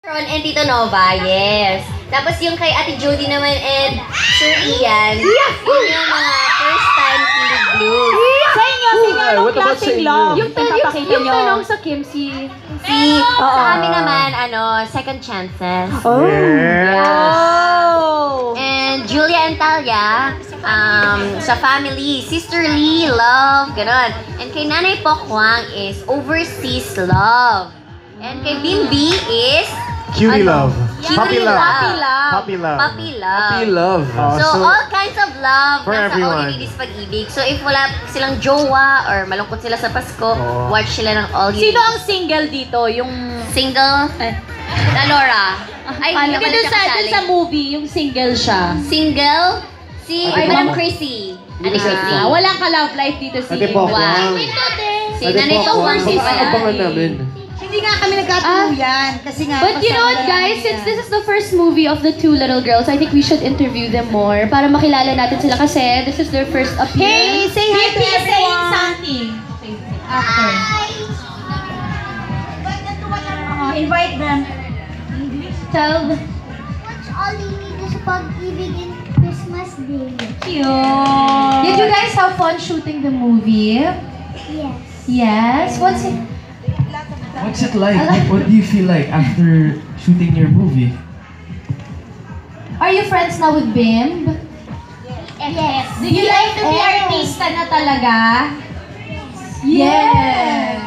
Ron and Tito Nova, yes. Tapos yung kay Ate Jody naman and Sir Ian, yun yung mga first time Kilig Blues. Sa inyo, anong klaseng love? Yung tanong sa Kim, Sa amin naman, second chances. Oh! And Julia and Talia, sa family, sisterly love, ganon. And kay Nanay Pokwang is overseas love. And kay Bimbi is Cutie love. Puppy love. Puppy love. Puppy love. Puppy love. So, all kinds of love for nasa everyone. All You Need Is Pag-ibig. So, if wala silang jowa or malungkot sila sa Pasko, watch sila ng All You Sino Need ang single dito? Yung Single? Na Laura. Ay, hindi naman dun siya sa kasali. movie, yung single siya. Single? Si Madam Chrissy. Ate Chrissy. Walang ka-love life dito si Ate Pokwang. Si Nanay Pokwang din pala. Abangan namin. Hindi nga kami nagkatuluyan. Kasi nga, But you know what, guys? Since this is the first movie of the two little girls, I think we should interview them more para makilala natin sila kasi this is their first Hey, appearance. say hi to saying everyone. something. After. Invite them. Tell them. Watch All You Need Is Pag-ibig in Christmas Day. Cute. Did you guys have fun shooting the movie? Yes. Yes. What's it like? What do you feel like after shooting your movie? Are you friends now with Bimb? Yes. Do you like to be artista na talaga? Yes.